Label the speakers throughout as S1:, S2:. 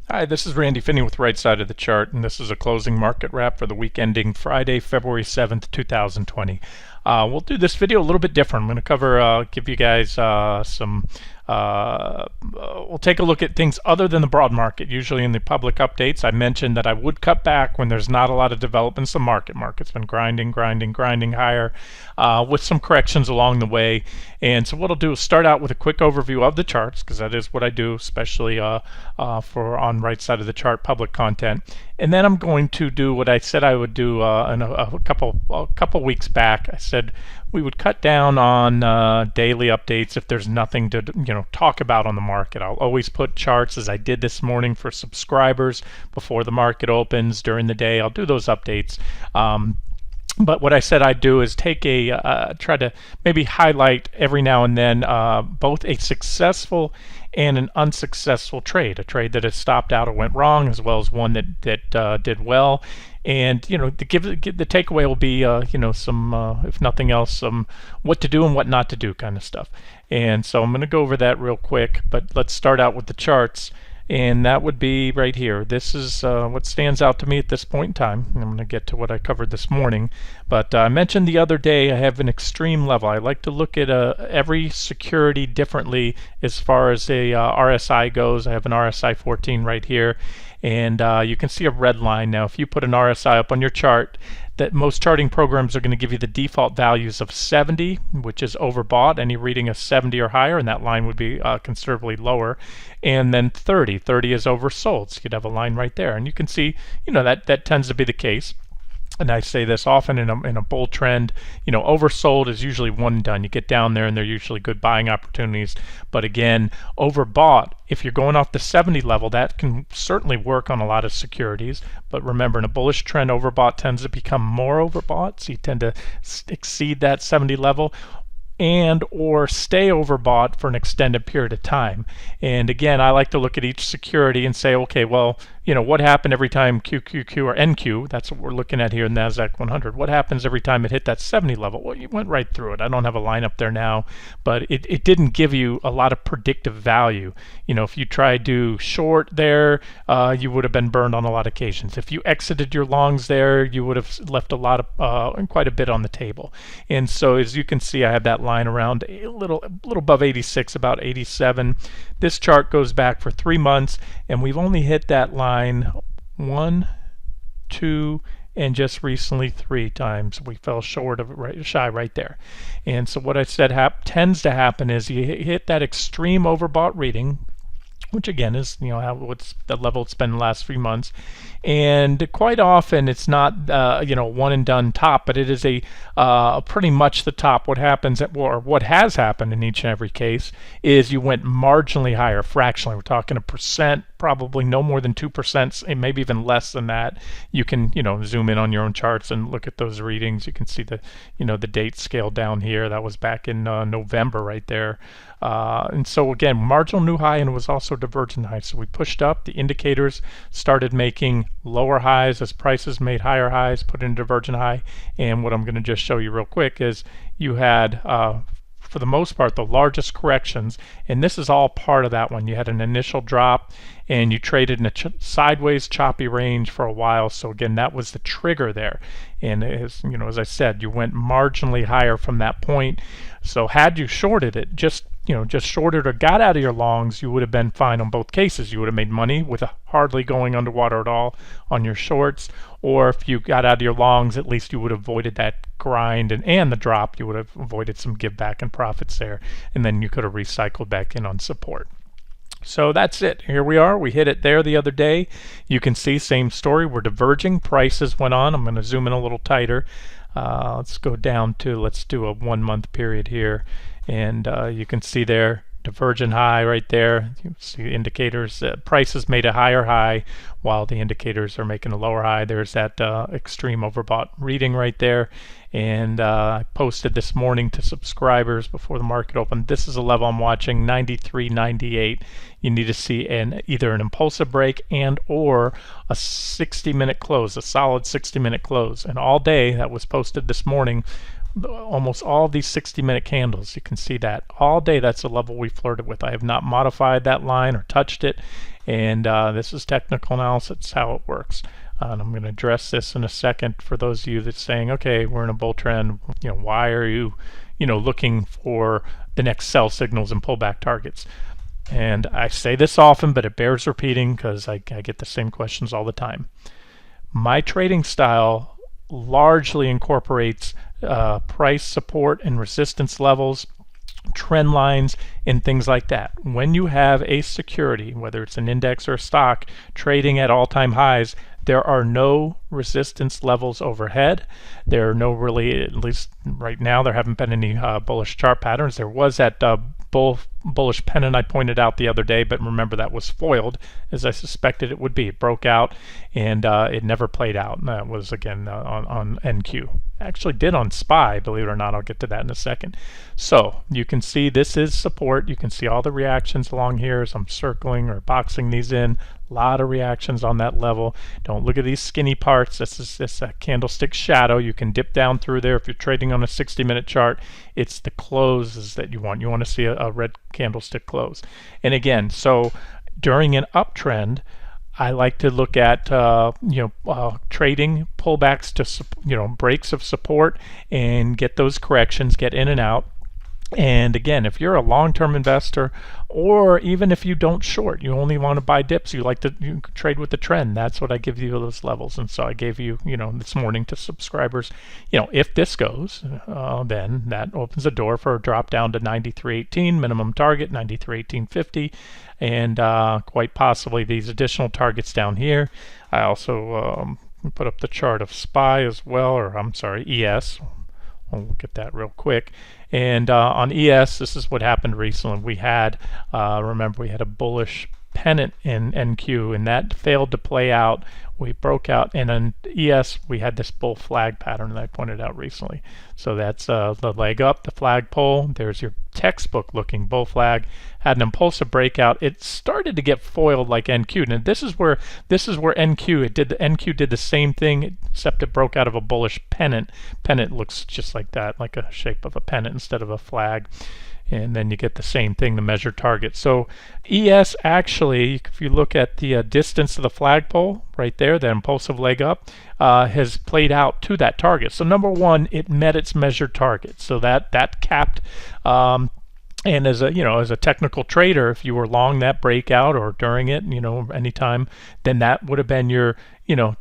S1: Hi, this is Randy Finney with Right Side of the Chart, and this is a closing market wrap for the week ending Friday, February 7th, 2020. We'll do this video a little bit different. I'm going to give you guys we'll take a look at things other than the broad market. Usually in the public updates, I mentioned that I would cut back when there's not a lot of developments in the market. Market's been grinding higher with some corrections along the way. And so what I'll do is start out with a quick overview of the charts, because that is what I do, especially for on Right Side of the Chart public content. And then I'm going to do what I said I would do in a couple weeks back. I said we would cut down on daily updates if there's nothing to talk about on the market. I'll always put charts, as I did this morning, for subscribers before the market opens. During the day, I'll do those updates. But what I said I'd do is take try to maybe highlight every now and then both a successful and an unsuccessful trade, a trade that has stopped out or went wrong, as well as one that did well. And the takeaway will be some if nothing else, some what to do and what not to do kind of stuff. And so I'm going to go over that real quick, but let's start out with the charts. And that would be right here. This is what stands out to me at this point in time. I'm going to get to what I covered this morning. But I mentioned the other day I have an extreme level. I like to look at every security differently as far as a RSI goes. I have an RSI 14 right here. And you can see a red line. Now, if you put an RSI up on your chart, that most charting programs are going to give you the default values of 70, which is overbought, any reading of 70 or higher, and that line would be considerably lower. And then 30 is oversold, so you'd have a line right there. And you can see, that tends to be the case. And I say this often in a bull trend, oversold is usually one and done. You get down there and they're usually good buying opportunities. But again, overbought, if you're going off the 70 level, that can certainly work on a lot of securities. But remember, in a bullish trend, overbought tends to become more overbought. So you tend to exceed that 70 level and or stay overbought for an extended period of time. And again, I like to look at each security and say, okay, well, what happened every time QQQ or NQ, that's what we're looking at here in NASDAQ 100, what happens every time it hit that 70 level? Well, you went right through it. I don't have a line up there now, but it didn't give you a lot of predictive value. If you tried to short there, you would have been burned on a lot of occasions. If you exited your longs there, you would have left a lot of quite a bit on the table. And so as you can see, I have that line around a little above 86, about 87. This chart goes back for 3 months, and we've only hit that line 1, 2, and just recently 3 times. We fell short of it, shy right there. And so what I said tends to happen is you hit that extreme overbought reading, which again is what's the level it's been the last 3 months, and quite often it's not one and done top, but it is a pretty much the top. What happens or what has happened in each and every case is you went marginally higher, fractionally. We're talking a percent, probably no more than 2%, and maybe even less than that. You can zoom in on your own charts and look at those readings. You can see the the date scale down here. That was back in November right there. And so again, marginal new high, and it was also divergent high. So we pushed up. The indicators started making lower highs as prices made higher highs, put in a divergent high. And what I'm going to just show you real quick is you had for the most part the largest corrections, and this is all part of that one. You had an initial drop and you traded in a sideways choppy range for a while. So again, that was the trigger there. And as as I said, you went marginally higher from that point. So had you shorted it, just shorted or got out of your longs, you would have been fine on both cases. You would have made money with hardly going underwater at all on your shorts. Or if you got out of your longs, at least you would have avoided that grind and the drop. You would have avoided some give back and profits there, and then you could have recycled back in on support. So that's it. Here we are. We hit it there the other day. You can see, same story. We're diverging. Prices went on. I'm going to zoom in a little tighter. Let's go down to, let's do a 1 month period here. And you can see there, divergent high right there. You see indicators. Prices made a higher high while the indicators are making a lower high. There's that extreme overbought reading right there. And I posted this morning to subscribers before the market opened. This is a level I'm watching, 93.98. You need to see either an impulsive break and or a 60-minute close, a solid 60-minute close. And all day, that was posted this morning, almost all of these 60-minute candles. You can see that all day. That's the level we flirted with. I have not modified that line or touched it, and this is technical analysis, how it works. And I'm going to address this in a second for those of you that's saying, okay, we're in a bull trend, why are you looking for the next sell signals and pullback targets? And I say this often, but it bears repeating because I get the same questions all the time. My trading style largely incorporates price support and resistance levels, trend lines, and things like that. When you have a security, whether it's an index or a stock, trading at all-time highs, there are no resistance levels overhead. There are no really, at least right now, there haven't been any bullish chart patterns. There was that bullish pennant I pointed out the other day, but remember that was foiled, as I suspected it would be. It broke out, and it never played out. And that was, again, on NQ. Actually did on SPY, believe it or not. I'll get to that in a second. So you can see this is support. You can see all the reactions along here as I'm circling or boxing these in. A lot of reactions on that level. Don't look at these skinny parts. This is a candlestick shadow. You can dip down through there. If you're trading on a 60-minute chart, it's the closes that you want. You want to see a red candlestick close. And again, so during an uptrend, I like to look at trading pullbacks to breaks of support and get those corrections, get in and out. And again, if you're a long-term investor, or even if you don't short, you only want to buy dips, you trade with the trend. That's what I give you, those levels. And so I gave you, this morning to subscribers, if this goes, then that opens the door for a drop down to 93.18, minimum target 93.1850, and quite possibly these additional targets down here. I also put up the chart of SPY as well, or I'm sorry, ES. We'll look at that real quick. And on ES, this is what happened recently. We had, remember, we had a bullish pennant in NQ, and that failed to play out. We broke out, and on ES, we had this bull flag pattern that I pointed out recently. So that's the leg up, the flag pull. There's your textbook looking bull flag. Had an impulsive breakout. It started to get foiled like NQ. And this is where NQ did the same thing, except it broke out of a bullish pennant. Pennant looks just like that, like a shape of a pennant instead of a flag. And then you get the same thing, the measured target. So ES actually, if you look at the distance of the flagpole right there, the impulsive leg up, has played out to that target. So number one, it met its measured target. So that capped. And as a technical trader, if you were long that breakout or during it, anytime, then that would have been your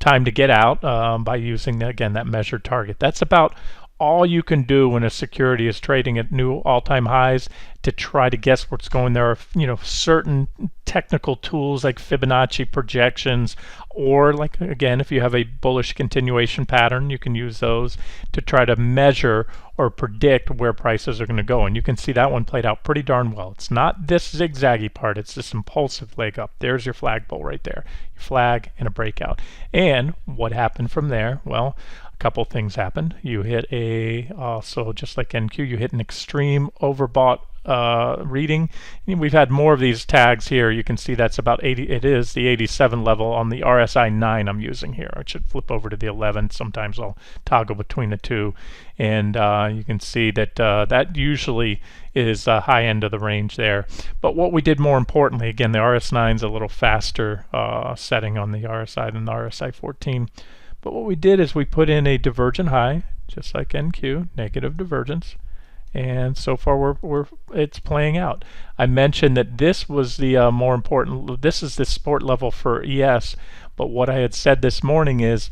S1: time to get out by using again that measured target. That's about all you can do when a security is trading at new all-time highs to try to guess what's going. There are certain technical tools like Fibonacci projections, or like, again, if you have a bullish continuation pattern, you can use those to try to measure or predict where prices are going to go. And you can see that one played out pretty darn well. It's not this zigzaggy part, it's this impulsive leg up. There's your flagpole right there, your flag and a breakout. And what happened from there? Well, a couple things happened. You hit so just like NQ, you hit an extreme overbought reading. We've had more of these tags here. You can see that's about 80. It is the 87 level on the RSI 9 I'm using here. I should flip over to the 11. Sometimes I'll toggle between the two, and you can see that that usually is the high end of the range there. But what we did more importantly, again, the RS9 is a little faster setting on the RSI than the RSI 14. But what we did is we put in a divergent high, just like NQ, negative divergence. And so far it's playing out. I mentioned that this was the more important, this is the support level for ES, but what I had said this morning is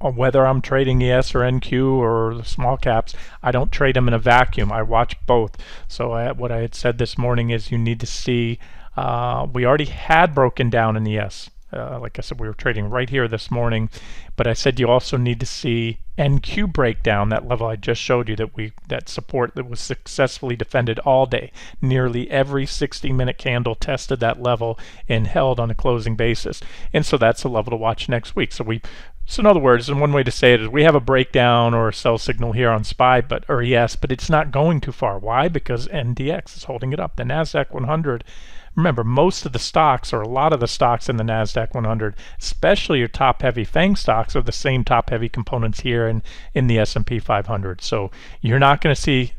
S1: whether I'm trading ES or NQ or the small caps, I don't trade them in a vacuum. I watch both. So what I had said this morning is you need to see, we already had broken down in ES. Like I said, we were trading right here this morning, but I said you also need to see NQ breakdown, that level I just showed you, that support that was successfully defended all day. Nearly every 60-minute candle tested that level and held on a closing basis. And so that's a level to watch next week. So in other words, and one way to say it is we have a breakdown or a sell signal here on SPY, or ES, but it's not going too far. Why? Because NDX is holding it up. The NASDAQ 100, remember, most of the stocks, or a lot of the stocks in the NASDAQ 100, especially your top-heavy FANG stocks, are the same top-heavy components here in the S&P 500. So you're not going to see,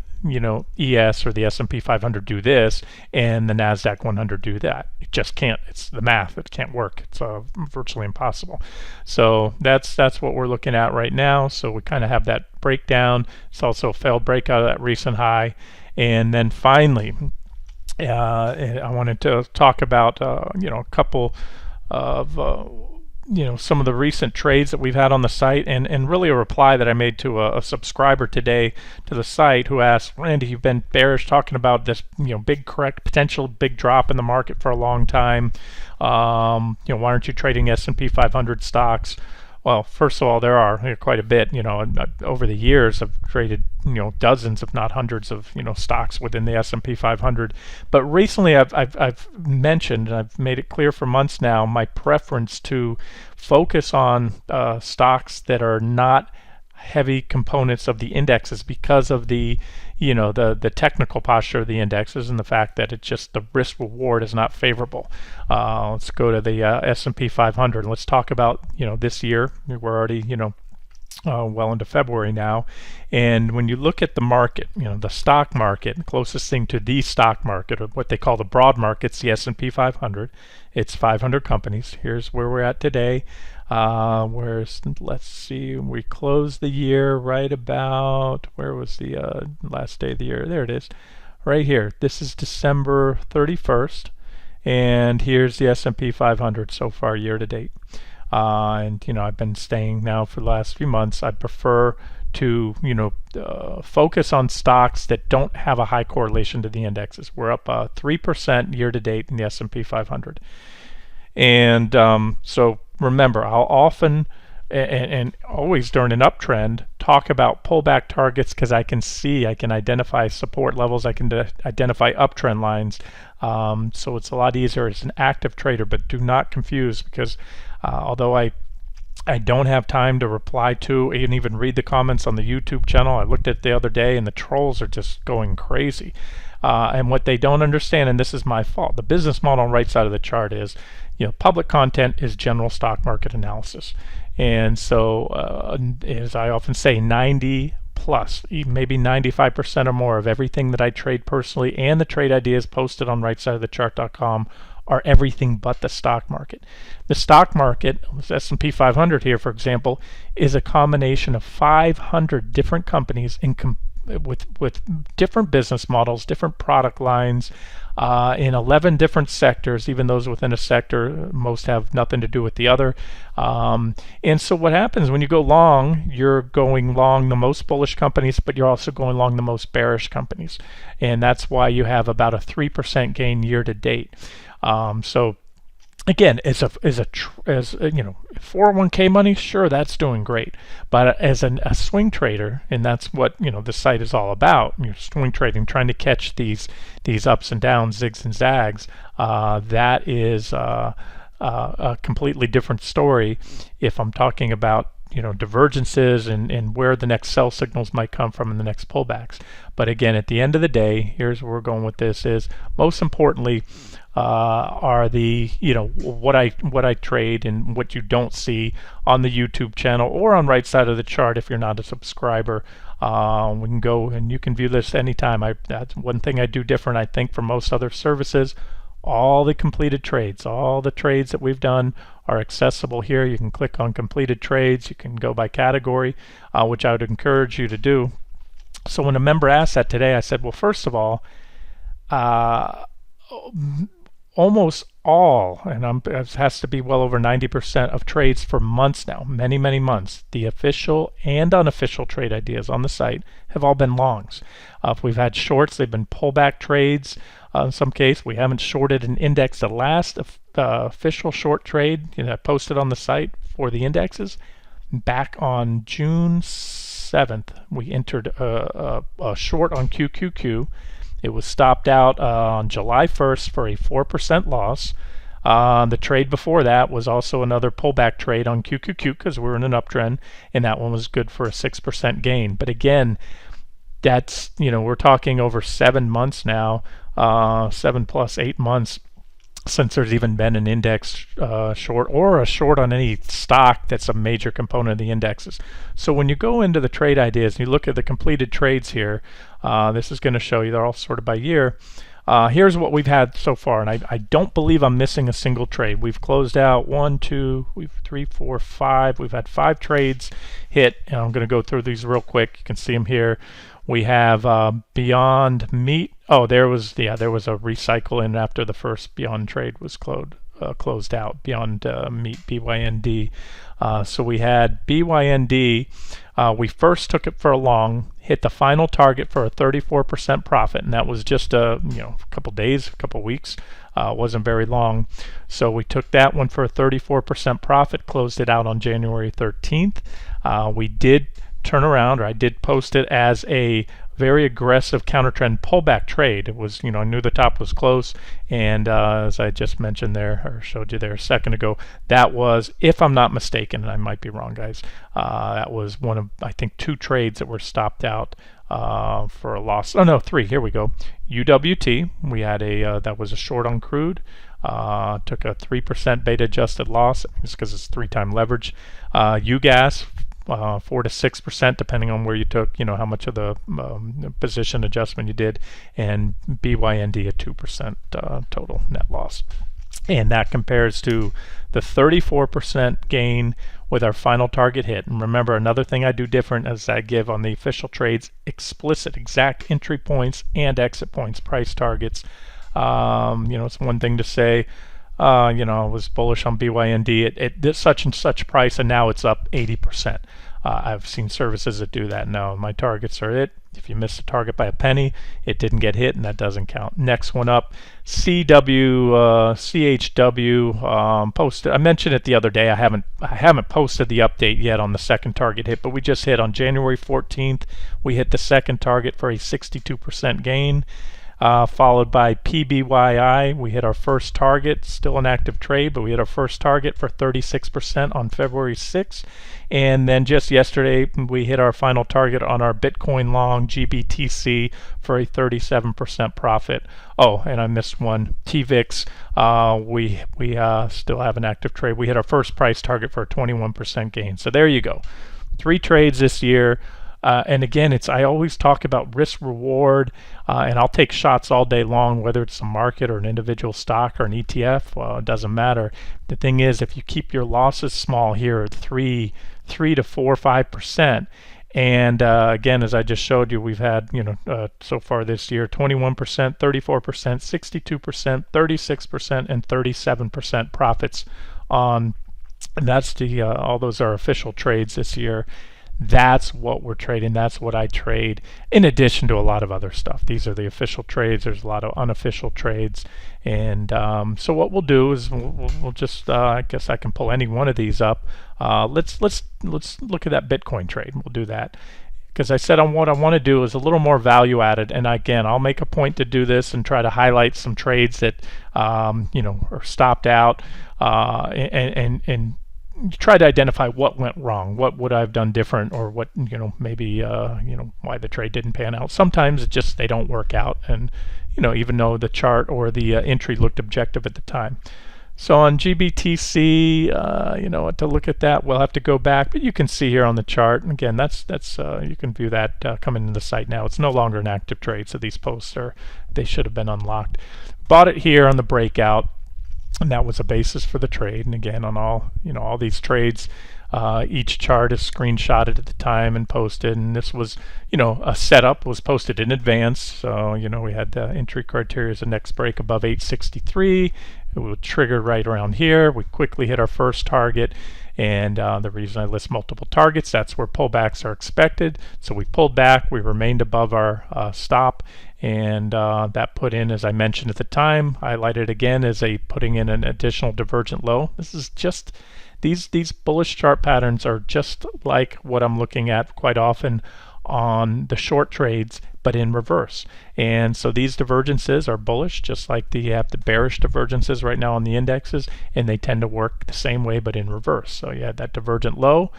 S1: ES or the S&P 500 do this and the NASDAQ 100 do that. It just can't. It's the math. It can't work. It's virtually impossible. So that's what we're looking at right now. So we kind of have that breakdown. It's also a failed breakout of that recent high. And then finally, I wanted to talk about a couple of some of the recent trades that we've had on the site, and really a reply that I made to a subscriber today to the site who asked, Randy, you've been bearish talking about this big potential big drop in the market for a long time. Why aren't you trading S&P 500 stocks? Well, first of all, there are quite a bit. Over the years, I've traded dozens, if not hundreds, of stocks within the S&P 500. But recently, I've mentioned, and I've made it clear for months now, my preference to focus on stocks that are not heavy components of the indexes because of the technical posture of the indexes and the fact that it's just the risk reward is not favorable. Let's go to the S&P 500. Let's talk about this year. We're already well into February now, and when you look at the market, the stock market, the closest thing to the stock market, or what they call the broad markets, the S&P 500. It's 500 companies. Here's where we're at today. Let's see, we closed the year right about, where was the last day of the year? There it is, right here. This is December 31st, and here's the S&P 500 so far year to date. And I've been staying now for the last few months. I prefer to focus on stocks that don't have a high correlation to the indexes. We're up 3% year to date in the S&P 500, and so remember, I'll often and always during an uptrend talk about pullback targets because I can identify support levels, I can identify uptrend lines. So it's a lot easier as an active trader. But do not confuse, because although I don't have time to reply to and even read the comments on the YouTube channel, I looked at it the other day and the trolls are just going crazy. And what they don't understand, and this is my fault, the business model on the right side of the chart is, public content is general stock market analysis. And so, as I often say, 90 plus, maybe 95% or more of everything that I trade personally and the trade ideas posted on rightsideofthechart.com are everything but the stock market. The stock market, S&P 500 here, for example, is a combination of 500 different companies with different business models, different product lines, in 11 different sectors. Even those within a sector, most have nothing to do with the other. And so what happens when you go long, you're going long the most bullish companies, but you're also going long the most bearish companies. And that's why you have about a 3% gain year to date. So again, as 401k money, sure, that's doing great. But as a swing trader, and that's what the site is all about, swing trading, trying to catch these ups and downs, zigs and zags, that is a completely different story. If I'm talking about divergences and where the next sell signals might come from in the next pullbacks. But again, at the end of the day, here's where we're going with this: is most importantly are the what I trade and what you don't see on the YouTube channel or on right side of the chart if you're not a subscriber. We can go and you can view this anytime. That's one thing I do different, I think, from most other services. All the completed trades, all the trades that we've done are accessible here. You can click on completed trades. You can go by category, which I would encourage you to do. So when a member asked that today, I said, well, first of all, almost all, and it has to be well over 90% of trades for months now, many months, the official and unofficial trade ideas on the site have all been longs. If we've had shorts, they've been pullback trades. In some case, we haven't shorted an index. The last official short trade I posted on the site for the indexes back on June 7th, we entered a short on QQQ. It was stopped out on July 1st for a 4% loss. The trade before that was also another pullback trade on QQQ because we're in an uptrend, and that one was good for a 6% gain. But again, that's we're talking over 7 months now, 7 plus 8 months since there's even been an index short or a short on any stock that's a major component of the indexes. So when you go into the trade ideas and you look at the completed trades here, this is going to show you they're all sorted by year. Here's what we've had so far, and I don't believe I'm missing a single trade. We've closed out 1, 2, 3, 4, 5. We've had 5 trades hit, and I'm going to go through these real quick. You can see them here. We have Beyond Meat. Oh, there was a recycle in after the first Beyond trade was closed out. Beyond Meat, BYND. So we had BYND. We first took it for a long, hit the final target for a 34% profit, and that was just a couple days, a couple weeks. Wasn't very long. So we took that one for a 34% profit, closed it out on January 13th. We did turn around, or I did post it as a very aggressive counter trend pullback trade. It was, I knew the top was close, and as I just mentioned there, or showed you there a second ago, that was, if I'm not mistaken, and I might be wrong, guys, that was one of, I think, 2 trades that were stopped out for a loss. Oh no, 3. Here we go. UWT. We had that was a short on crude. Took a 3% beta adjusted loss. It's because it's 3-time leverage. UGAS. 4 to 6%, depending on where you took, how much of the position adjustment you did, and BYND a 2% total net loss. And that compares to the 34% gain with our final target hit. And remember, another thing I do different is I give on the official trades explicit exact entry points and exit points, price targets. It's one thing to say, I was bullish on BYND at such and such price, and now it's up 80%. I've seen services that do that. No, my targets are it. If you miss the target by a penny, it didn't get hit, and that doesn't count. Next one up, CHW posted. I mentioned it the other day. I haven't posted the update yet on the second target hit, but we just hit on January 14th. We hit the second target for a 62% gain. Followed by PBYI. We hit our first target, still an active trade, but we hit our first target for 36% on February 6th. And then just yesterday, we hit our final target on our Bitcoin long GBTC for a 37% profit. Oh, and I missed one. TVIX, we still have an active trade. We hit our first price target for a 21% gain. So there you go. 3 trades this year. And again, I always talk about risk reward, and I'll take shots all day long, whether it's a market or an individual stock or an ETF. Well, it doesn't matter. The thing is, if you keep your losses small here, 3 to 4, 5%, and again, as I just showed you, we've had so far this year 21%, 34%, 62%, 36%, and 37% profits on. And that's all those are official trades this year. That's what we're trading. That's what I trade, in addition to a lot of other stuff. These are the official trades. There's a lot of unofficial trades, and so what we'll do is we'll just I guess I can pull any one of these up. Let's look at that Bitcoin trade. We'll do that because I said what I want to do is a little more value added, and again, I'll make a point to do this and try to highlight some trades that are stopped out, and try to identify what went wrong, what would I have done different, or what maybe why the trade didn't pan out. Sometimes it's just they don't work out, and even though the chart or the entry looked objective at the time. So on GBTC, to look at that, we'll have to go back, but you can see here on the chart, and again, that's you can view that coming to the site now. It's no longer an active trade, so these posts they should have been unlocked. Bought it here on the breakout. And that was a basis for the trade. And again, on all these trades, each chart is screenshotted at the time and posted. And this was, a setup was posted in advance. So, we had the entry criteria as the next break above 863. It would trigger right around here. We quickly hit our first target. And the reason I list multiple targets, that's where pullbacks are expected. So we pulled back, we remained above our stop, and that put in, as I mentioned at the time, highlighted again as putting in an additional divergent low. This is just, these bullish chart patterns are just like what I'm looking at quite often on the short trades, but in reverse. And so these divergences are bullish, just like you have the bearish divergences right now on the indexes, and they tend to work the same way but in reverse. So you had that divergent low,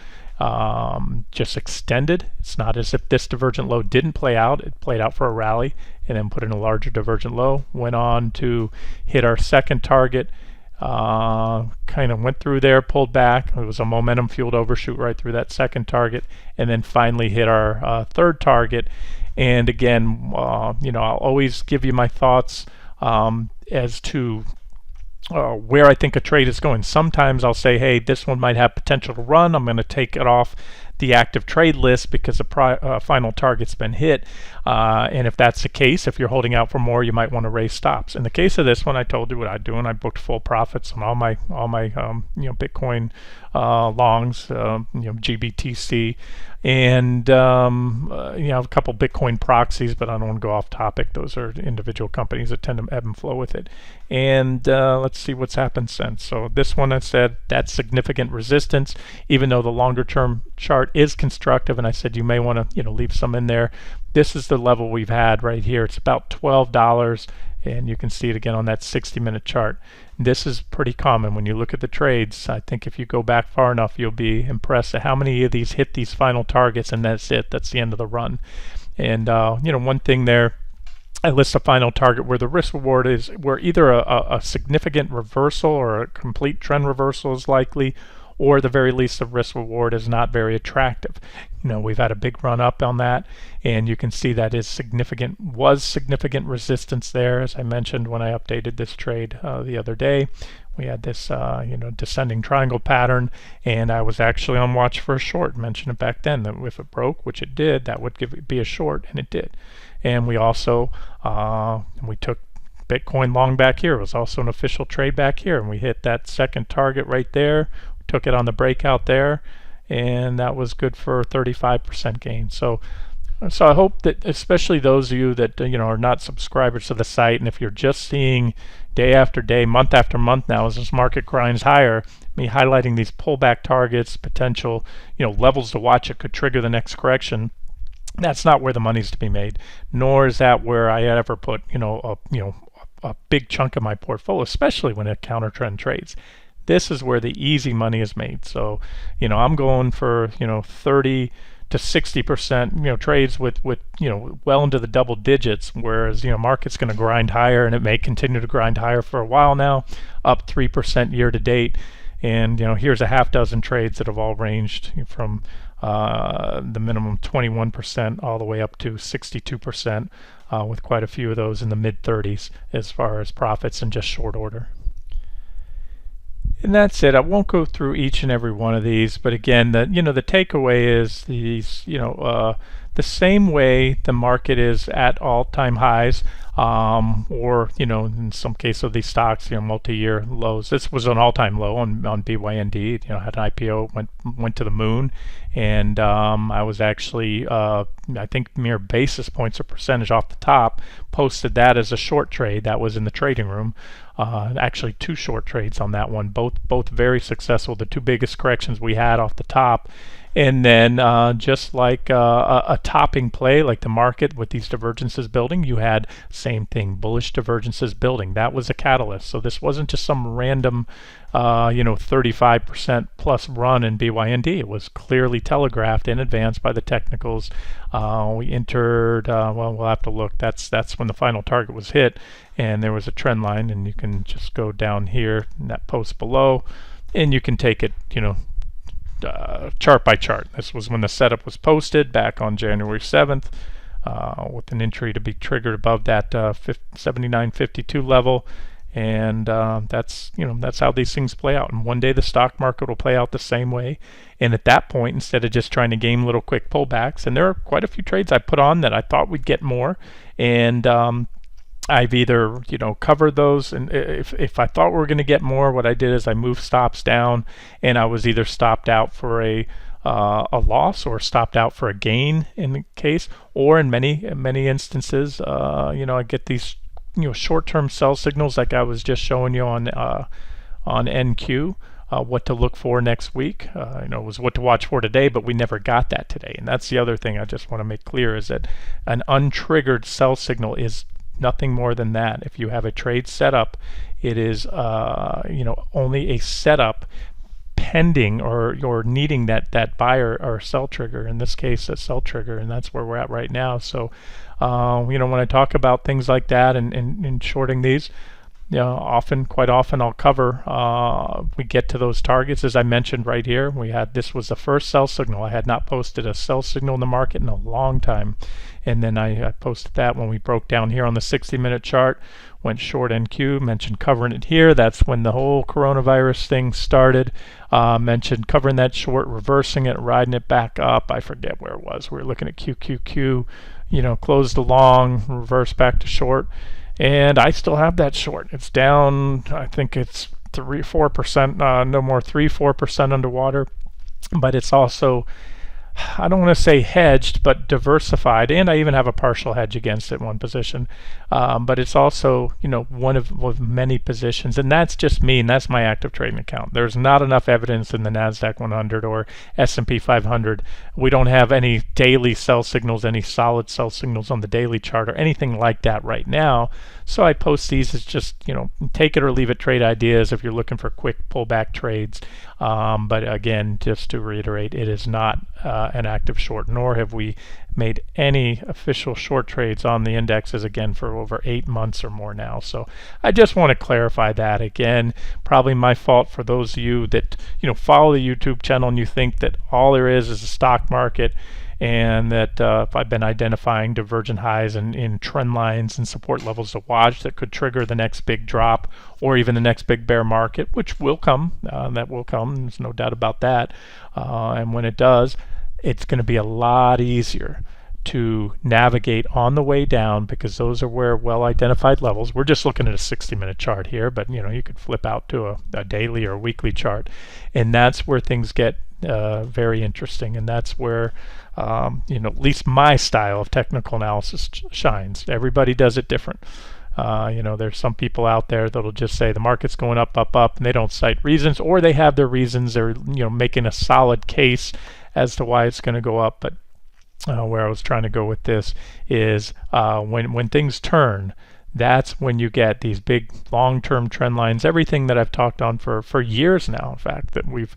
S1: just extended. It's not as if this divergent low didn't play out. It played out for a rally and then put in a larger divergent low. Went on to hit our second target. Kind of went through there, pulled back. It was a momentum fueled overshoot right through that second target, and then finally hit our third target. And again, I'll always give you my thoughts as to where I think a trade is going. Sometimes I'll say, hey, this one might have potential to run. I'm going to take it off the active trade list because the final target's been hit. And if that's the case, if you're holding out for more, you might want to raise stops. In the case of this one, I told you what I'd do, and I booked full profits on all my Bitcoin longs, GBTC, and a couple Bitcoin proxies, but I don't want to go off topic. Those are individual companies that tend to ebb and flow with it. And let's see what's happened since. So this one, I said that's significant resistance, even though the longer term chart is constructive, and I said you may want to leave some in there. This is the level we've had right here. It's about $12, and you can see it again on that 60-minute chart. This is pretty common when you look at the trades. I think if you go back far enough, you'll be impressed at how many of these hit these final targets, and that's it. That's the end of the run. And one thing there, I list a final target where the risk reward is where either a significant reversal or a complete trend reversal is likely, or at the very least the risk reward is not very attractive. We've had a big run up on that, and you can see that is significant resistance there, as I mentioned when I updated this trade the other day. We had this descending triangle pattern, and I was actually on watch for a short. Mentioned it back then that if it broke, which it did, that would be a short, and it did. And we also we took Bitcoin long back here. It was also an official trade back here, and we hit that second target right there. Took it on the breakout there, and that was good for 35% gain. So I hope that especially those of you that are not subscribers to the site, and if you're just seeing day after day, month after month now as this market grinds higher, me highlighting these pullback targets, potential levels to watch that could trigger the next correction. That's not where the money's to be made, nor is that where I ever put a big chunk of my portfolio, especially when it counter trend trades. This is where the easy money is made. So, I'm going for 30 to 60% trades with well into the double digits, whereas market's going to grind higher, and it may continue to grind higher for a while now, up 3% year to date. And here's a half dozen trades that have all ranged from the minimum 21% all the way up to 62%, with quite a few of those in the mid 30s as far as profits in just short order. And that's it. I won't go through each and every one of these, but again, the takeaway is these, the same way the market is at all-time highs, or in some case of these stocks, multi-year lows. This was an all-time low on BYND. Had an IPO, went to the moon, and I was actually I think mere basis points or percentage off the top. Posted that as a short trade. That was in the trading room. Actually, two short trades on that one, both very successful. The two biggest corrections we had off the top. And then just like a topping play, like the market with these divergences building, you had same thing, bullish divergences building. That was a catalyst. So this wasn't just some random 35% plus run in BYND. It was clearly telegraphed in advance by the technicals. We entered, well, we'll have to look. That's when the final target was hit, and there was a trend line, and you can just go down here in that post below, and you can take it, chart by chart. This was when the setup was posted back on January 7th, with an entry to be triggered above that 79.52 level. And that's how these things play out. And one day the stock market will play out the same way. And at that point, instead of just trying to game little quick pullbacks, and there are quite a few trades I put on that I thought we'd get more, and I've either covered those, and if I thought we were going to get more, what I did is I moved stops down, and I was either stopped out for a loss or stopped out for a gain in the case, or in many instances, I get these short-term sell signals like I was just showing you on NQ. What to look for next week. It was what to watch for today, but we never got that today. And that's the other thing I just want to make clear, is that an untriggered sell signal is nothing more than that. If you have a trade set up, it is only a setup pending or needing that buyer or sell trigger, in this case a sell trigger, and that's where we're at right now. So when I talk about things like that and shorting these, quite often I'll cover, we get to those targets. As I mentioned right here, this was the first sell signal. I had not posted a sell signal in the market in a long time. And then I posted that when we broke down here on the 60-minute chart, went short NQ, mentioned covering it here. That's when the whole coronavirus thing started. Mentioned covering that short, reversing it, riding it back up. I forget where it was. We were looking at QQQ, closed the long, reversed back to short. And I still have that short. It's down, I think it's 3-4%, no more 3-4% underwater. But it's also, I don't want to say hedged, but diversified, and I even have a partial hedge against it, one position. But it's also, one of many positions, and that's just me, and that's my active trading account. There's not enough evidence in the NASDAQ 100 or S&P 500. We don't have any daily sell signals, any solid sell signals on the daily chart or anything like that right now. So I post these as just, take it or leave it trade ideas if you're looking for quick pullback trades. But again, just to reiterate, it is not an active short, nor have we made any official short trades on the indexes again for over 8 months or more now. So I just want to clarify that. Again, probably my fault for those of you that follow the YouTube channel and you think that all there is a stock market, and that I've been identifying divergent highs in trend lines and support levels to watch that could trigger the next big drop or even the next big bear market, which will come. That will come. There's no doubt about that. And when it does, it's going to be a lot easier to navigate on the way down, because those are where well-identified levels. We're just looking at a 60-minute chart here, but you could flip out to a daily or a weekly chart, and that's where things get very interesting, and that's where at least my style of technical analysis shines. Everybody does it different. There's some people out there that'll just say the market's going up, up, up, and they don't cite reasons, or they have their reasons. They're making a solid case as to why it's going to go up. But where I was trying to go with this is when things turn, that's when you get these big long-term trend lines, everything that I've talked on for years now, in fact, that we've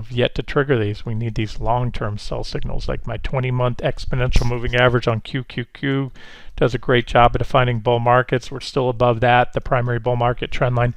S1: yet to trigger these. We need these long-term sell signals, like my 20-month exponential moving average on QQQ does a great job of defining bull markets. We're still above that, the primary bull market trend line.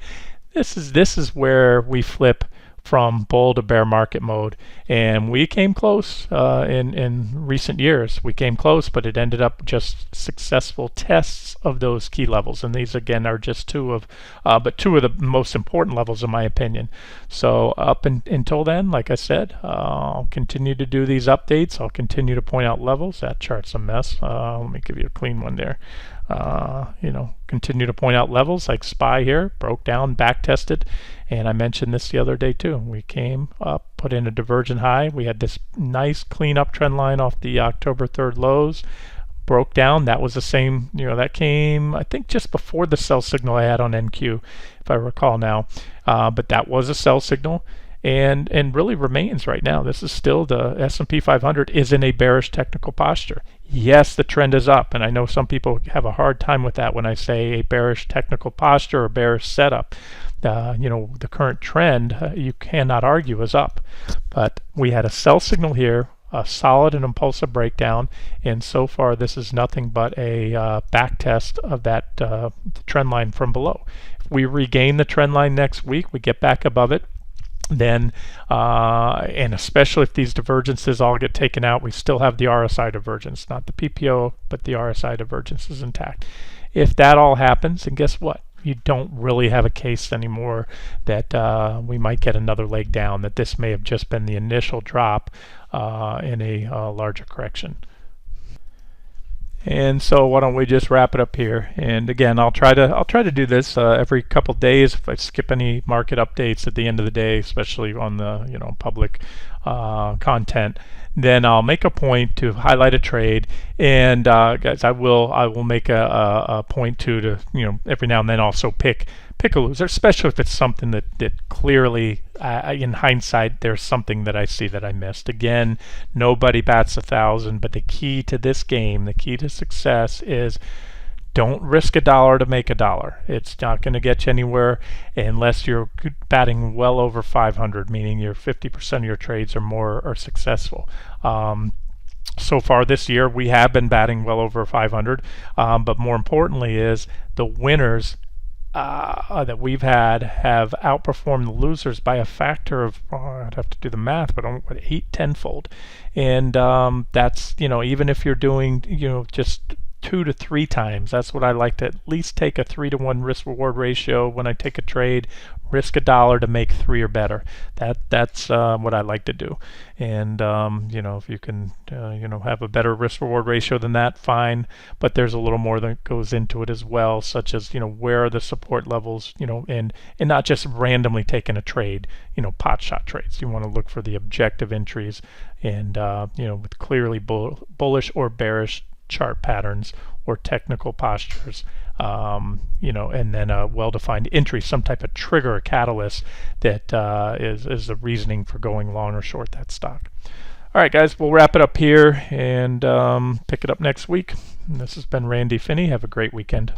S1: This is where we flip from bull to bear market mode, and we came close in recent years. We came close, but it ended up just successful tests of those key levels, and these again are just two of the most important levels in my opinion. So until then, like I said, I'll continue to do these updates. I'll continue to point out levels. That chart's a mess. Let me give you a clean one there. Continue to point out levels like SPY here, broke down, back tested, and I mentioned this the other day too. We came up, put in a divergent high. We had this nice clean up trend line off the October 3rd lows, broke down. That was the same, that came I think just before the sell signal I had on NQ, if I recall now, but that was a sell signal. And really remains right now. This is still, the S&P 500 is in a bearish technical posture. Yes, the trend is up, and I know some people have a hard time with that when I say a bearish technical posture or bearish setup. The current trend, you cannot argue, is up. But we had a sell signal here, a solid and impulsive breakdown, and so far this is nothing but a back test of that trend line from below. If we regain the trend line next week, we get back above it, then and especially if these divergences all get taken out, we still have the RSI divergence, not the PPO, but the RSI divergence is intact. If that all happens, and guess what? You don't really have a case anymore that we might get another leg down, that this may have just been the initial drop in a larger correction. And so why don't we just wrap it up here? And again, I'll try to do this every couple days. If I skip any market updates at the end of the day, especially on the public content, then I'll make a point to highlight a trade. And guys, I will make a point to every now and then also pick a loser, especially if it's something that clearly in hindsight there's something that I see that I missed. Again, nobody bats 1,000, but the key to this game, the key to success is don't risk a dollar to make a dollar. It's not going to get you anywhere unless you're batting well over 500, meaning your 50% of your trades or more are successful. So far this year, we have been batting well over 500, but more importantly is the winners that we've had have outperformed the losers by a factor of, I'd have to do the math, but 8-10-fold. And that's, even if you're doing, just 2 to 3 times, that's what I like to at least take a 3-to-1 risk reward ratio when I take a trade, risk a dollar to make 3 or better. That's what I like to do. And if you can have a better risk reward ratio than that, fine, but there's a little more that goes into it as well, such as where are the support levels, and not just randomly taking a trade, pot shot trades. You want to look for the objective entries and with clearly bullish or bearish chart patterns or technical postures, and then a well-defined entry, some type of trigger or catalyst that is the reasoning for going long or short that stock. All right, guys, we'll wrap it up here and pick it up next week. And this has been Randy Finney. Have a great weekend.